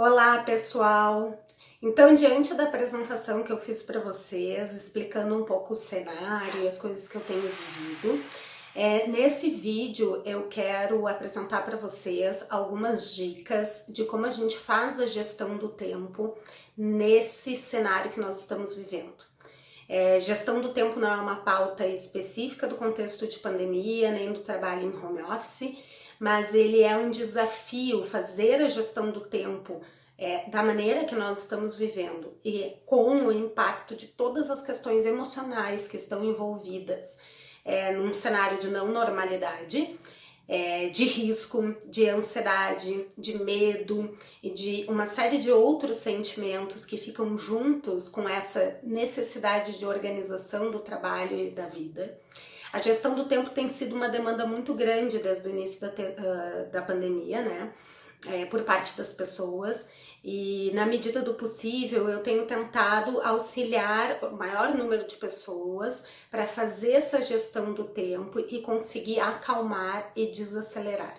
Olá, pessoal! Então, diante da apresentação que eu fiz para vocês, explicando um pouco o cenário e as coisas que eu tenho vivido, nesse vídeo eu quero apresentar para vocês algumas dicas de como a gente faz a gestão do tempo nesse cenário que nós estamos vivendo. Gestão do tempo não é uma pauta específica do contexto de pandemia, nem do trabalho em home office, mas ele é um desafio fazer a gestão do tempo da maneira que nós estamos vivendo e com o impacto de todas as questões emocionais que estão envolvidas num cenário de não normalidade, de risco, de ansiedade, de medo e de uma série de outros sentimentos que ficam juntos com essa necessidade de organização do trabalho e da vida. A gestão do tempo tem sido uma demanda muito grande desde o início da pandemia, né? Por parte das pessoas, e na medida do possível eu tenho tentado auxiliar o maior número de pessoas para fazer essa gestão do tempo e conseguir acalmar e desacelerar.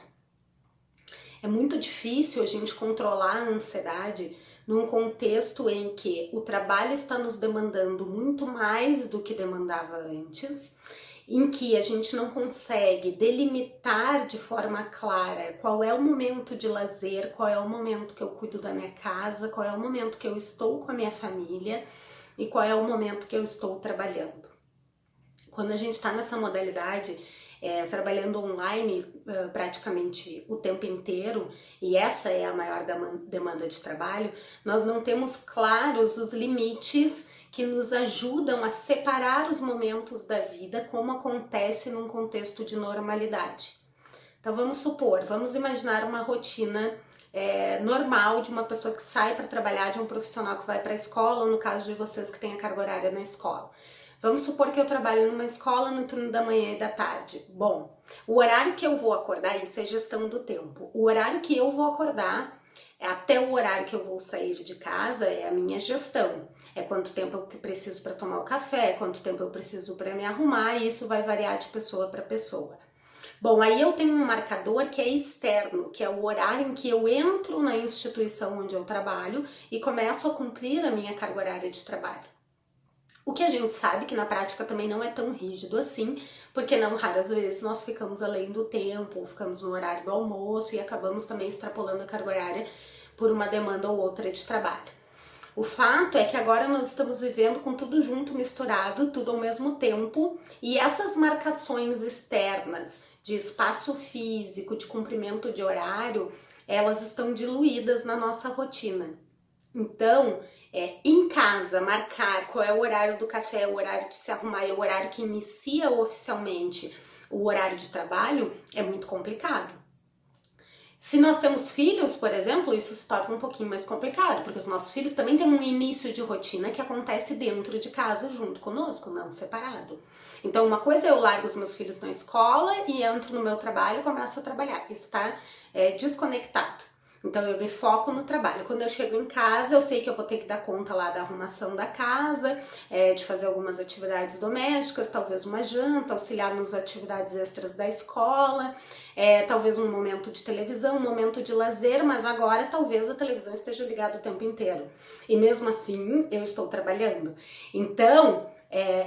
É muito difícil a gente controlar a ansiedade num contexto em que o trabalho está nos demandando muito mais do que demandava antes, em que a gente não consegue delimitar de forma clara qual é o momento de lazer, qual é o momento que eu cuido da minha casa, qual é o momento que eu estou com a minha família e qual é o momento que eu estou trabalhando. Quando a gente está nessa modalidade, trabalhando online praticamente o tempo inteiro, e essa é a maior demanda de trabalho, nós não temos claros os limites que nos ajudam a separar os momentos da vida como acontece num contexto de normalidade. Então vamos imaginar uma rotina normal de uma pessoa que sai para trabalhar, de um profissional que vai para a escola, ou no caso de vocês que têm a carga horária na escola. Vamos supor que eu trabalho numa escola no turno da manhã e da tarde. Bom, o horário que eu vou acordar, isso é gestão do tempo. O horário que eu vou acordar até o horário que eu vou sair de casa é a minha gestão. É quanto tempo eu preciso para tomar o café, quanto tempo eu preciso para me arrumar, e isso vai variar de pessoa para pessoa. Bom, aí eu tenho um marcador que é externo, que é o horário em que eu entro na instituição onde eu trabalho e começo a cumprir a minha carga horária de trabalho. O que a gente sabe que na prática também não é tão rígido assim, porque não raras vezes nós ficamos além do tempo, ficamos no horário do almoço e acabamos também extrapolando a carga horária por uma demanda ou outra de trabalho. O fato é que agora nós estamos vivendo com tudo junto, misturado, tudo ao mesmo tempo, e essas marcações externas de espaço físico, de cumprimento de horário, elas estão diluídas na nossa rotina. Então, em casa, marcar qual é o horário do café, o horário de se arrumar e o horário que inicia oficialmente o horário de trabalho é muito complicado. Se nós temos filhos, por exemplo, isso se torna um pouquinho mais complicado, porque os nossos filhos também têm um início de rotina que acontece dentro de casa junto conosco, não separado. Então, uma coisa é eu largo os meus filhos na escola e entro no meu trabalho e começo a trabalhar. Isso está desconectado. Então eu me foco no trabalho. Quando eu chego em casa, eu sei que eu vou ter que dar conta lá da arrumação da casa, de fazer algumas atividades domésticas, talvez uma janta, auxiliar nas atividades extras da escola, talvez um momento de televisão, um momento de lazer, mas agora talvez a televisão esteja ligada o tempo inteiro. E mesmo assim, eu estou trabalhando. Então,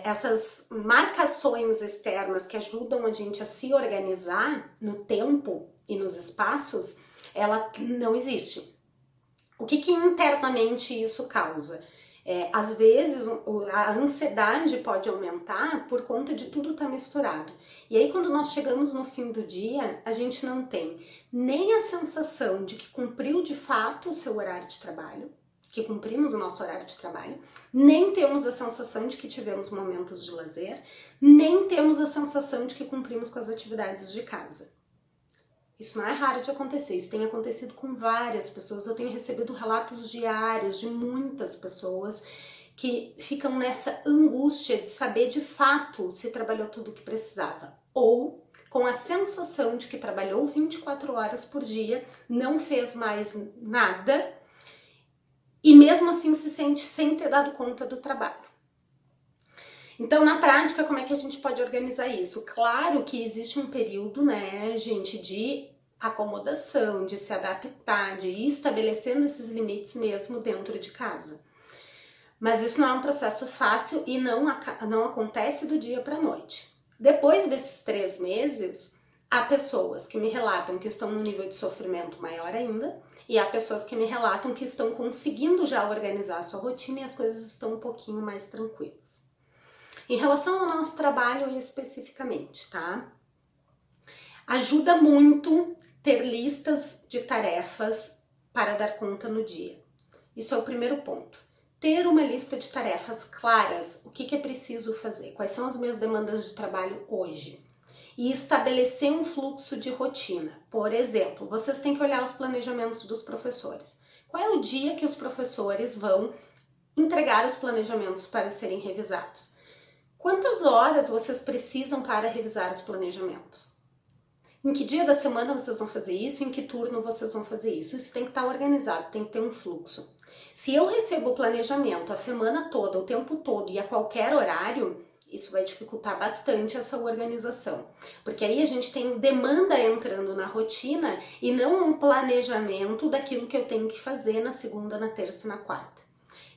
essas marcações externas que ajudam a gente a se organizar no tempo e nos espaços, ela não existe. O que internamente isso causa? Às vezes a ansiedade pode aumentar por conta de tudo estar misturado. E aí quando nós chegamos no fim do dia, a gente não tem nem a sensação de que cumpriu de fato o seu horário de trabalho, que cumprimos o nosso horário de trabalho, nem temos a sensação de que tivemos momentos de lazer, nem temos a sensação de que cumprimos com as atividades de casa. Isso não é raro de acontecer, isso tem acontecido com várias pessoas. Eu tenho recebido relatos diários de muitas pessoas que ficam nessa angústia de saber de fato se trabalhou tudo o que precisava, ou com a sensação de que trabalhou 24 horas por dia, não fez mais nada e mesmo assim se sente sem ter dado conta do trabalho. Então, na prática, como é que a gente pode organizar isso? Claro que existe um período, né, gente, de acomodação, de se adaptar, de ir estabelecendo esses limites mesmo dentro de casa. Mas isso não é um processo fácil e não acontece do dia para a noite. Depois desses 3 meses, há pessoas que me relatam que estão num nível de sofrimento maior ainda, e há pessoas que me relatam que estão conseguindo já organizar a sua rotina e as coisas estão um pouquinho mais tranquilas. Em relação ao nosso trabalho especificamente, tá? Ajuda muito ter listas de tarefas para dar conta no dia. Isso é o primeiro ponto. Ter uma lista de tarefas claras, o que é preciso fazer, quais são as minhas demandas de trabalho hoje. E estabelecer um fluxo de rotina. Por exemplo, vocês têm que olhar os planejamentos dos professores. Qual é o dia que os professores vão entregar os planejamentos para serem revisados? Quantas horas vocês precisam para revisar os planejamentos? Em que dia da semana vocês vão fazer isso? Em que turno vocês vão fazer isso? Isso tem que estar organizado, tem que ter um fluxo. Se eu recebo o planejamento a semana toda, o tempo todo e a qualquer horário, isso vai dificultar bastante essa organização. Porque aí a gente tem demanda entrando na rotina e não um planejamento daquilo que eu tenho que fazer na segunda, na terça e na quarta.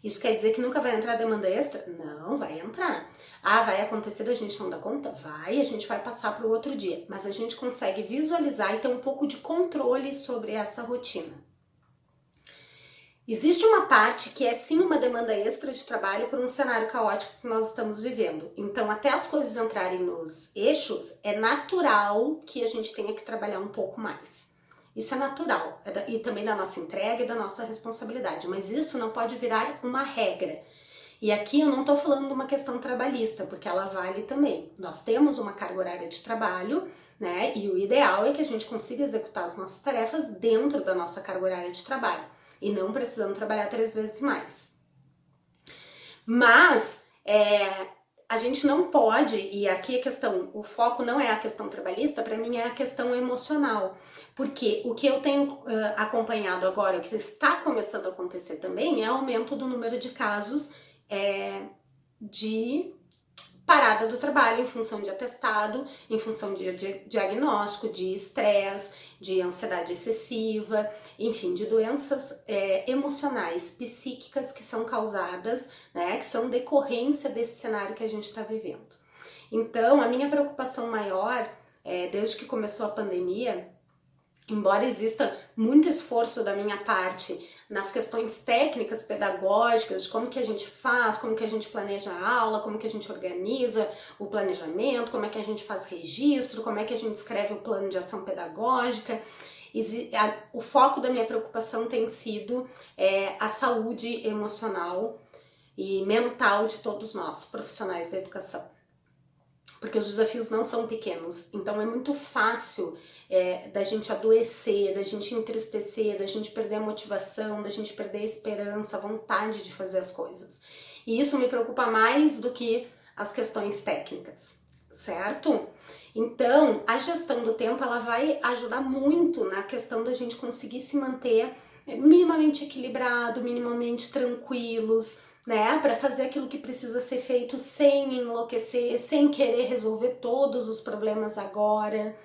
Isso quer dizer que nunca vai entrar demanda extra? Não, vai entrar. Ah, vai acontecer da gente não dar conta? Vai, a gente vai passar para o outro dia. Mas a gente consegue visualizar e ter um pouco de controle sobre essa rotina. Existe uma parte que é sim uma demanda extra de trabalho por um cenário caótico que nós estamos vivendo. Então, até as coisas entrarem nos eixos, é natural que a gente tenha que trabalhar um pouco mais. Isso é natural, e também da nossa entrega e da nossa responsabilidade, mas isso não pode virar uma regra. E aqui eu não estou falando de uma questão trabalhista, porque ela vale também. Nós temos uma carga horária de trabalho, né? E o ideal é que a gente consiga executar as nossas tarefas dentro da nossa carga horária de trabalho, e não precisando trabalhar 3 vezes mais. Mas a gente não pode, e aqui a questão, o foco não é a questão trabalhista, para mim é a questão emocional, porque o que eu tenho acompanhado agora, o que está começando a acontecer também, é aumento do número de casos de parada do trabalho em função de atestado, em função de diagnóstico, de estresse, de ansiedade excessiva, enfim, de doenças emocionais, psíquicas que são causadas, né, que são decorrência desse cenário que a gente está vivendo. Então, a minha preocupação maior, desde que começou a pandemia, embora exista muito esforço da minha parte nas questões técnicas, pedagógicas, de como que a gente faz, como que a gente planeja a aula, como que a gente organiza o planejamento, como é que a gente faz registro, como é que a gente escreve o plano de ação pedagógica. O foco da minha preocupação tem sido a saúde emocional e mental de todos nós, profissionais da educação. Porque os desafios não são pequenos, então é muito fácil da gente adoecer, da gente entristecer, da gente perder a motivação, da gente perder a esperança, a vontade de fazer as coisas. E isso me preocupa mais do que as questões técnicas, certo? Então, a gestão do tempo, ela vai ajudar muito na questão da gente conseguir se manter minimamente equilibrado, minimamente tranquilos, né, para fazer aquilo que precisa ser feito sem enlouquecer, sem querer resolver todos os problemas agora.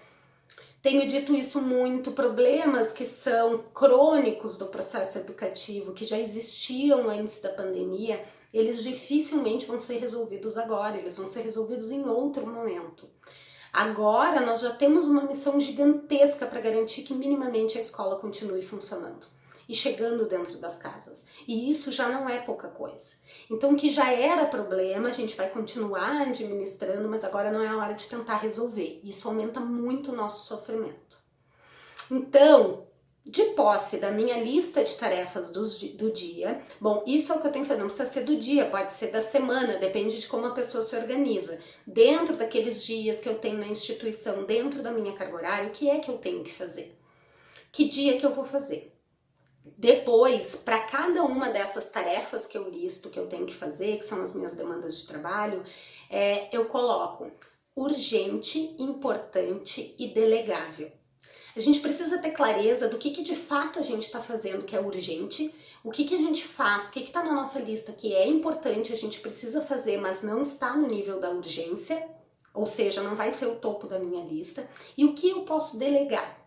Tenho dito isso muito, problemas que são crônicos do processo educativo, que já existiam antes da pandemia, eles dificilmente vão ser resolvidos agora, eles vão ser resolvidos em outro momento. Agora nós já temos uma missão gigantesca para garantir que minimamente a escola continue funcionando e chegando dentro das casas. E isso já não é pouca coisa. Então, o que já era problema, a gente vai continuar administrando, mas agora não é a hora de tentar resolver. Isso aumenta muito o nosso sofrimento. Então, de posse da minha lista de tarefas do dia, bom, isso é o que eu tenho que fazer, não precisa ser do dia, pode ser da semana, depende de como a pessoa se organiza. Dentro daqueles dias que eu tenho na instituição, dentro da minha carga horária, o que é que eu tenho que fazer? Que dia que eu vou fazer? Depois, para cada uma dessas tarefas que eu listo, que eu tenho que fazer, que são as minhas demandas de trabalho, eu coloco urgente, importante e delegável. A gente precisa ter clareza do que de fato a gente está fazendo que é urgente, o que a gente faz, o que está na nossa lista que é importante, a gente precisa fazer, mas não está no nível da urgência, ou seja, não vai ser o topo da minha lista, e o que eu posso delegar.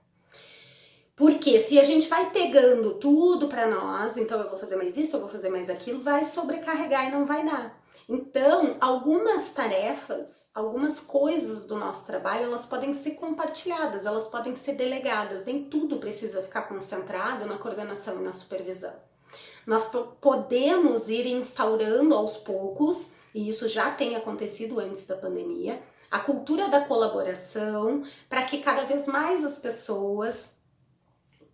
Porque se a gente vai pegando tudo para nós, então eu vou fazer mais isso, eu vou fazer mais aquilo, vai sobrecarregar e não vai dar. Então, algumas tarefas, algumas coisas do nosso trabalho, elas podem ser compartilhadas, elas podem ser delegadas, nem tudo precisa ficar concentrado na coordenação e na supervisão. Nós podemos ir instaurando aos poucos, e isso já tem acontecido antes da pandemia, a cultura da colaboração, para que cada vez mais as pessoas,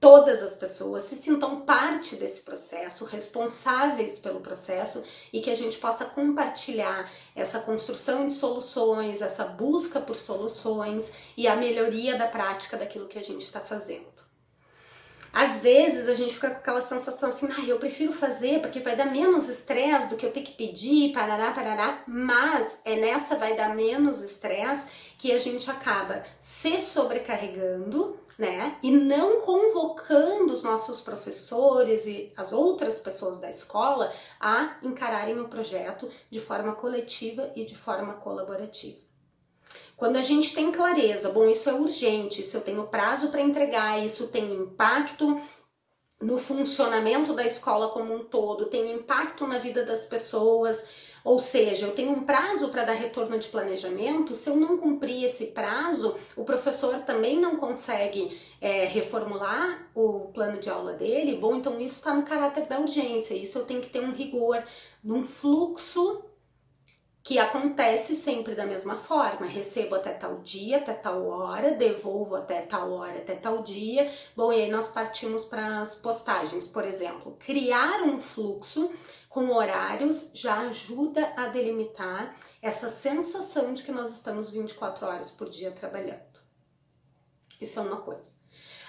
todas as pessoas, se sintam parte desse processo, responsáveis pelo processo, e que a gente possa compartilhar essa construção de soluções, essa busca por soluções e a melhoria da prática daquilo que a gente está fazendo. Às vezes a gente fica com aquela sensação assim, eu prefiro fazer porque vai dar menos estresse do que eu ter que pedir, parará, mas é nessa vai dar menos estresse que a gente acaba se sobrecarregando, né, e não convocando os nossos professores e as outras pessoas da escola a encararem o projeto de forma coletiva e de forma colaborativa. Quando a gente tem clareza, bom, isso é urgente, isso eu tenho prazo para entregar, isso tem impacto no funcionamento da escola como um todo, tem impacto na vida das pessoas, ou seja, eu tenho um prazo para dar retorno de planejamento, se eu não cumprir esse prazo, o professor também não consegue reformular o plano de aula dele, bom, então isso está no caráter da urgência, isso eu tenho que ter um rigor, num fluxo que acontece sempre da mesma forma, recebo até tal dia, até tal hora, devolvo até tal hora, até tal dia, bom, e aí nós partimos para as postagens, por exemplo. Criar um fluxo com horários já ajuda a delimitar essa sensação de que nós estamos 24 horas por dia trabalhando. Isso é uma coisa.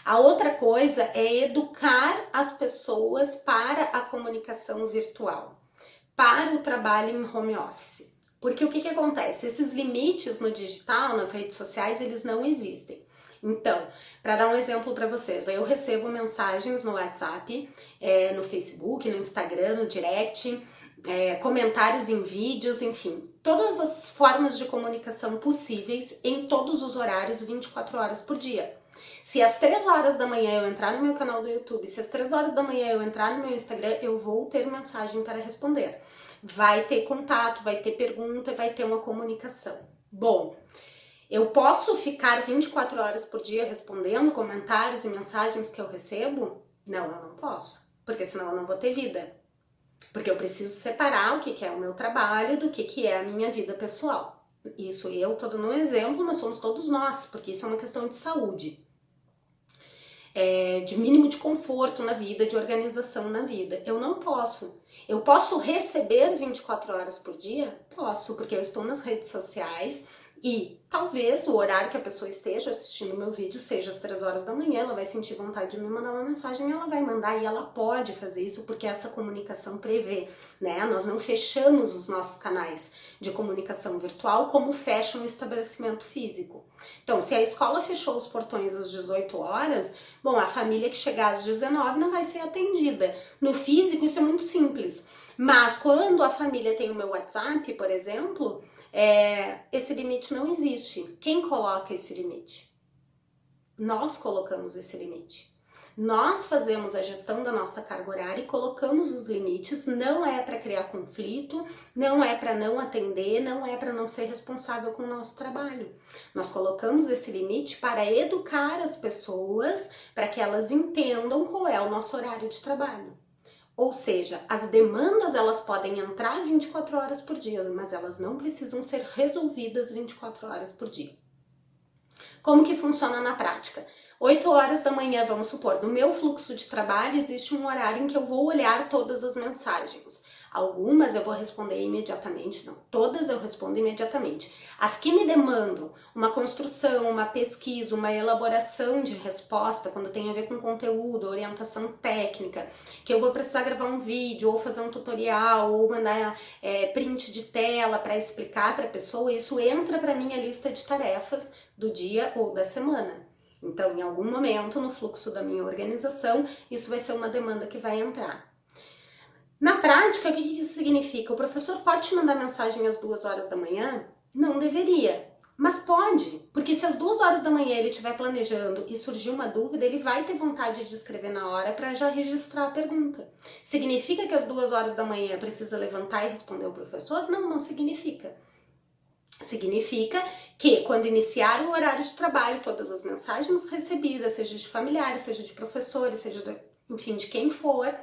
A outra coisa é educar as pessoas para a comunicação virtual, para o trabalho em home office. Porque o que acontece? Esses limites no digital, nas redes sociais, eles não existem. Então, para dar um exemplo para vocês, eu recebo mensagens no WhatsApp, no Facebook, no Instagram, no direct, comentários em vídeos, enfim, todas as formas de comunicação possíveis em todos os horários, 24 horas por dia. Se às 3 horas da manhã eu entrar no meu canal do YouTube, se às 3 horas da manhã eu entrar no meu Instagram, eu vou ter mensagem para responder. Vai ter contato, vai ter pergunta, vai ter uma comunicação. Bom, eu posso ficar 24 horas por dia respondendo comentários e mensagens que eu recebo? Não, eu não posso, porque senão eu não vou ter vida. Porque eu preciso separar o que é o meu trabalho do que é a minha vida pessoal. Isso eu tô dando um exemplo, mas somos todos nós, porque isso é uma questão de saúde. De mínimo de conforto na vida, de organização na vida. Eu não posso. Eu posso receber 24 horas por dia? Posso, porque eu estou nas redes sociais e talvez o horário que a pessoa esteja assistindo o meu vídeo seja às 3 horas da manhã, ela vai sentir vontade de me mandar uma mensagem, ela vai mandar e ela pode fazer isso porque essa comunicação prevê, né? Nós não fechamos os nossos canais de comunicação virtual como fecha um estabelecimento físico. Então, se a escola fechou os portões às 18 horas, bom, a família que chegar às 19 não vai ser atendida. No físico isso é muito simples, mas quando a família tem o meu WhatsApp, por exemplo, esse limite não existe. Quem coloca esse limite? Nós colocamos esse limite. Nós fazemos a gestão da nossa carga horária e colocamos os limites, não é para criar conflito, não é para não atender, não é para não ser responsável com o nosso trabalho. Nós colocamos esse limite para educar as pessoas, para que elas entendam qual é o nosso horário de trabalho. Ou seja, as demandas elas podem entrar 24 horas por dia, mas elas não precisam ser resolvidas 24 horas por dia. Como que funciona na prática? 8 horas da manhã, vamos supor, no meu fluxo de trabalho existe um horário em que eu vou olhar todas as mensagens. Algumas eu vou responder imediatamente, não, todas eu respondo imediatamente. As que me demandam uma construção, uma pesquisa, uma elaboração de resposta, quando tem a ver com conteúdo, orientação técnica, que eu vou precisar gravar um vídeo, ou fazer um tutorial, ou mandar print de tela para explicar para a pessoa, isso entra para minha lista de tarefas do dia ou da semana. Então, em algum momento no fluxo da minha organização, isso vai ser uma demanda que vai entrar. Na prática, o que isso significa? O professor pode te mandar mensagem às 2 horas da manhã? Não deveria, Mas pode, porque se às 2 horas da manhã ele estiver planejando e surgir uma dúvida, ele vai ter vontade de escrever na hora para já registrar a pergunta. Significa que às 2 horas da manhã precisa levantar e responder ao professor? Não, não significa. Significa que quando iniciar o horário de trabalho, todas as mensagens recebidas, seja de familiares, seja de professores, seja enfim, de quem for,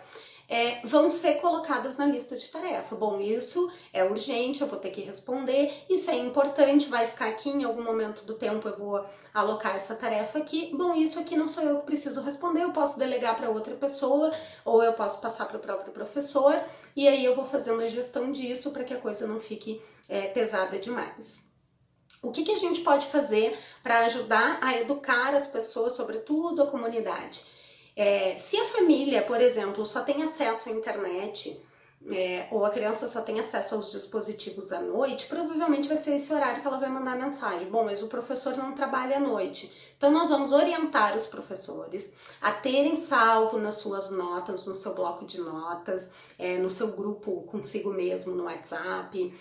vão ser colocadas na lista de tarefa. Bom, isso é urgente, eu vou ter que responder, isso é importante, vai ficar aqui em algum momento do tempo, eu vou alocar essa tarefa aqui. Bom, isso aqui não sou eu que preciso responder, eu posso delegar para outra pessoa, ou eu posso passar para o próprio professor, e aí eu vou fazendo a gestão disso para que a coisa não fique pesada demais. O que a gente pode fazer para ajudar a educar as pessoas, sobretudo a comunidade? Se a família, por exemplo, só tem acesso à internet, ou a criança só tem acesso aos dispositivos à noite, provavelmente vai ser esse horário que ela vai mandar mensagem. Bom, mas o professor não trabalha à noite. Então nós vamos orientar os professores a terem salvo nas suas notas, no seu bloco de notas, no seu grupo consigo mesmo no WhatsApp,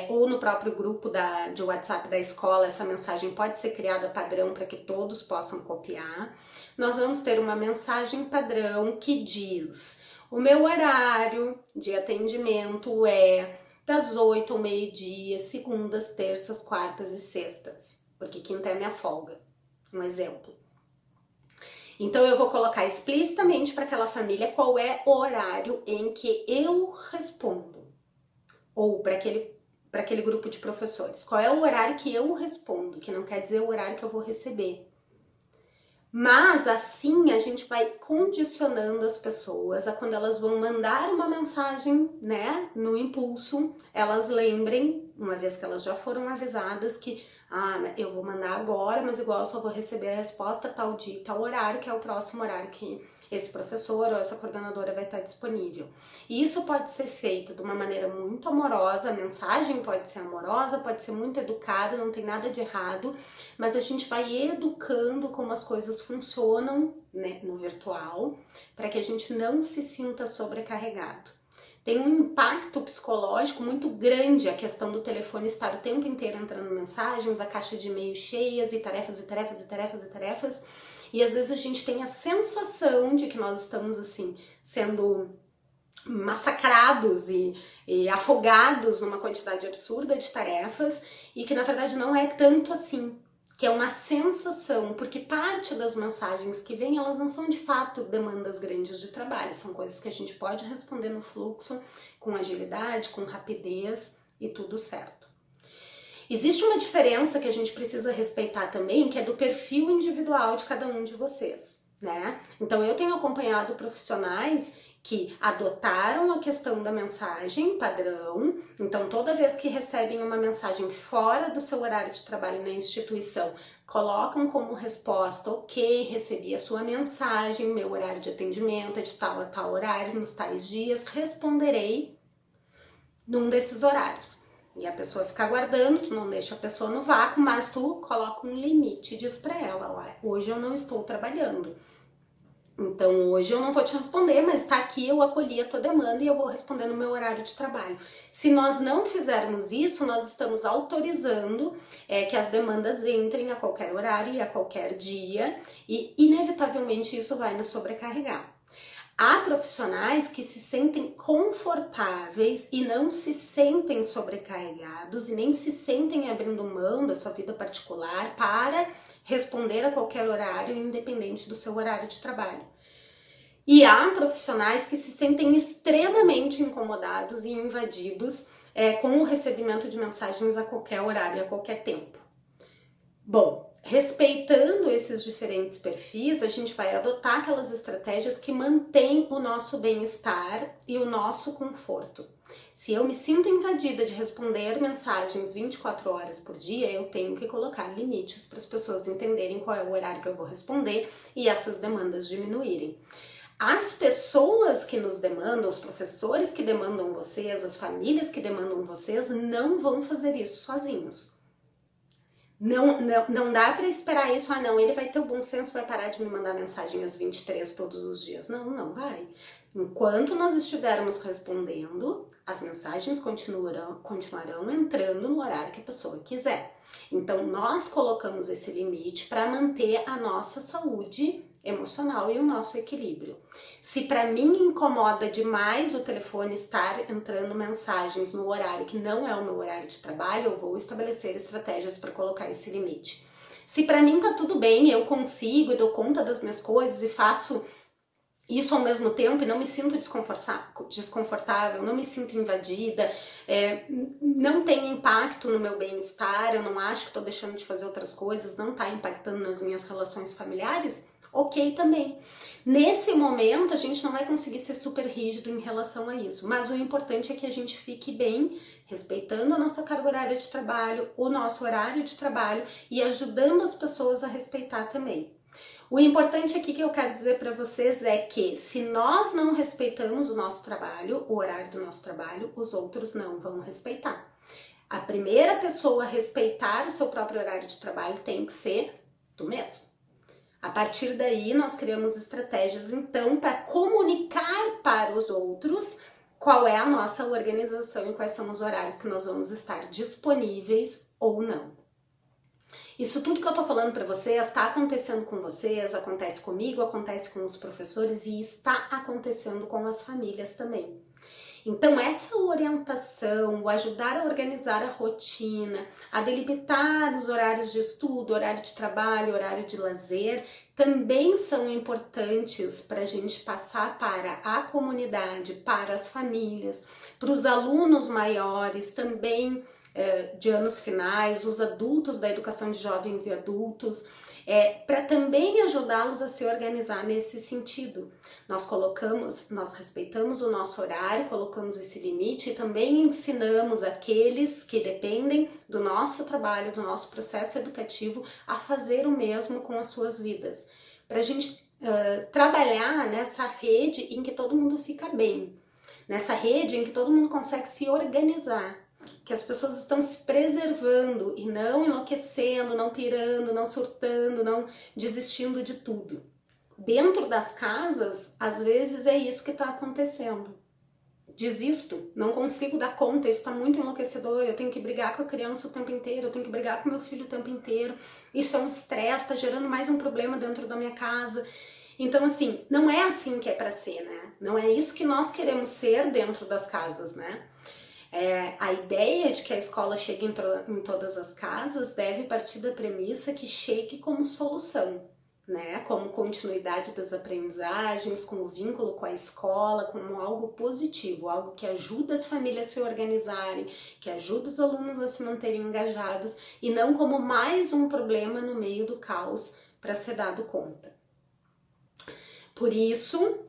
ou no próprio grupo de WhatsApp da escola. Essa mensagem pode ser criada padrão para que todos possam copiar. Nós vamos ter uma mensagem padrão que diz: o meu horário de atendimento é das 8 ao meio-dia, segundas, terças, quartas e sextas, porque quinta é minha folga. Um exemplo. Então eu vou colocar explicitamente para aquela família qual é o horário em que eu respondo, ou para aquele grupo de professores, qual é o horário que eu respondo, que não quer dizer o horário que eu vou receber. Mas assim a gente vai condicionando as pessoas a quando elas vão mandar uma mensagem, né, no impulso, elas lembrem, uma vez que elas já foram avisadas, que eu vou mandar agora, mas igual eu só vou receber a resposta tal dia, tal horário, que é o próximo horário que esse professor ou essa coordenadora vai estar disponível. E isso pode ser feito de uma maneira muito amorosa, a mensagem pode ser amorosa, pode ser muito educada, não tem nada de errado, mas a gente vai educando como as coisas funcionam, né, no virtual, para que a gente não se sinta sobrecarregado. Tem um impacto psicológico muito grande a questão do telefone estar o tempo inteiro entrando mensagens, a caixa de e-mail cheias e tarefas e tarefas e tarefas e tarefas. E às vezes a gente tem a sensação de que nós estamos assim sendo massacrados e afogados numa quantidade absurda de tarefas e que na verdade não é tanto assim. Que é uma sensação, porque parte das mensagens que vêm, elas não são de fato demandas grandes de trabalho, são coisas que a gente pode responder no fluxo, com agilidade, com rapidez e tudo certo. Existe uma diferença que a gente precisa respeitar também, que é do perfil individual de cada um de vocês, né? Então eu tenho acompanhado profissionais que adotaram a questão da mensagem padrão, então toda vez que recebem uma mensagem fora do seu horário de trabalho na instituição, colocam como resposta: ok, recebi a sua mensagem, meu horário de atendimento é de tal a tal horário, nos tais dias, responderei num desses horários. E a pessoa fica aguardando, tu não deixa a pessoa no vácuo, mas tu coloca um limite, diz pra ela: ó, hoje eu não estou trabalhando. Então hoje eu não vou te responder, mas tá aqui, eu acolhi a tua demanda e eu vou responder no meu horário de trabalho. Se nós não fizermos isso, nós estamos autorizando que as demandas entrem a qualquer horário e a qualquer dia, e inevitavelmente isso vai nos sobrecarregar. Há profissionais que se sentem confortáveis e não se sentem sobrecarregados e nem se sentem abrindo mão da sua vida particular para responder a qualquer horário, independente do seu horário de trabalho. E há profissionais que se sentem extremamente incomodados e invadidos com o recebimento de mensagens a qualquer horário e a qualquer tempo. Bom, respeitando esses diferentes perfis, a gente vai adotar aquelas estratégias que mantêm o nosso bem-estar e o nosso conforto. Se eu me sinto invadida de responder mensagens 24 horas por dia, eu tenho que colocar limites para as pessoas entenderem qual é o horário que eu vou responder e essas demandas diminuírem. As pessoas que nos demandam, os professores que demandam vocês, as famílias que demandam vocês, não vão fazer isso sozinhos. Não dá para esperar isso, não, ele vai ter o bom senso, vai parar de me mandar mensagem às 23 todos os dias. Não vai. Enquanto nós estivermos respondendo, as mensagens continuarão entrando no horário que a pessoa quiser. Então, nós colocamos esse limite para manter a nossa saúde emocional e o nosso equilíbrio. Se para mim incomoda demais o telefone estar entrando mensagens no horário que não é o meu horário de trabalho, eu vou estabelecer estratégias para colocar esse limite. Se para mim tá tudo bem, eu consigo, eu dou conta das minhas coisas e faço isso ao mesmo tempo e não me sinto desconfortável, não me sinto invadida, não tem impacto no meu bem-estar, eu não acho que estou deixando de fazer outras coisas, não está impactando nas minhas relações familiares, ok também. Nesse momento a gente não vai conseguir ser super rígido em relação a isso, mas o importante é que a gente fique bem, respeitando a nossa carga horária de trabalho, o nosso horário de trabalho e ajudando as pessoas a respeitar também. O importante aqui que eu quero dizer para vocês é que se nós não respeitamos o nosso trabalho, o horário do nosso trabalho, os outros não vão respeitar. A primeira pessoa a respeitar o seu próprio horário de trabalho tem que ser tu mesmo. A partir daí, nós criamos estratégias, então, para comunicar para os outros qual é a nossa organização e quais são os horários que nós vamos estar disponíveis ou não. Isso tudo que eu tô falando para vocês está acontecendo com vocês, acontece comigo, acontece com os professores e está acontecendo com as famílias também. Então, essa orientação, o ajudar a organizar a rotina, a delimitar os horários de estudo, horário de trabalho, horário de lazer, também são importantes para a gente passar para a comunidade, para as famílias, para os alunos maiores também, de anos finais, os adultos da educação de jovens e adultos, para também ajudá-los a se organizar nesse sentido. Nós respeitamos o nosso horário, colocamos esse limite e também ensinamos aqueles que dependem do nosso trabalho, do nosso processo educativo, a fazer o mesmo com as suas vidas. Para a gente trabalhar nessa rede em que todo mundo fica bem, nessa rede em que todo mundo consegue se organizar, que as pessoas estão se preservando e não enlouquecendo, não pirando, não surtando, não desistindo de tudo. Dentro das casas, às vezes é isso que está acontecendo. Desisto, não consigo dar conta, isso está muito enlouquecedor, eu tenho que brigar com a criança o tempo inteiro, eu tenho que brigar com meu filho o tempo inteiro, isso é um estresse, está gerando mais um problema dentro da minha casa. Então, assim, não é assim que é para ser, né? Não é isso que nós queremos ser dentro das casas, né? A ideia de que a escola chegue em todas as casas deve partir da premissa que chegue como solução, né? Como continuidade das aprendizagens, como vínculo com a escola, como algo positivo, algo que ajuda as famílias a se organizarem, que ajuda os alunos a se manterem engajados e não como mais um problema no meio do caos para ser dado conta. Por isso,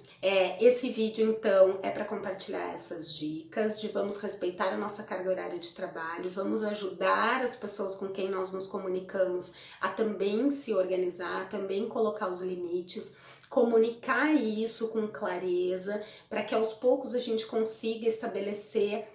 esse vídeo então é para compartilhar essas dicas de vamos respeitar a nossa carga horária de trabalho, vamos ajudar as pessoas com quem nós nos comunicamos a também se organizar, também colocar os limites, comunicar isso com clareza, para que aos poucos a gente consiga estabelecer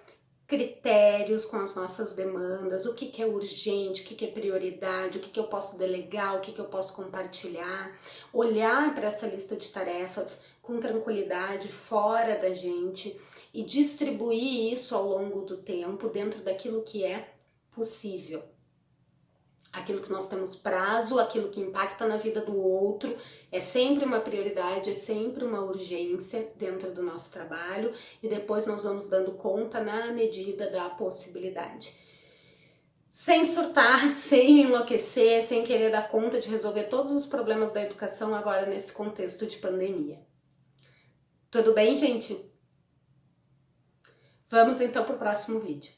critérios com as nossas demandas, o que é urgente, o que é prioridade, o que eu posso delegar, o que eu posso compartilhar, olhar para essa lista de tarefas com tranquilidade, fora da gente e distribuir isso ao longo do tempo dentro daquilo que é possível. Aquilo que nós temos prazo, aquilo que impacta na vida do outro, é sempre uma prioridade, é sempre uma urgência dentro do nosso trabalho e depois nós vamos dando conta na medida da possibilidade. Sem surtar, sem enlouquecer, sem querer dar conta de resolver todos os problemas da educação agora nesse contexto de pandemia. Tudo bem, gente? Vamos então para o próximo vídeo.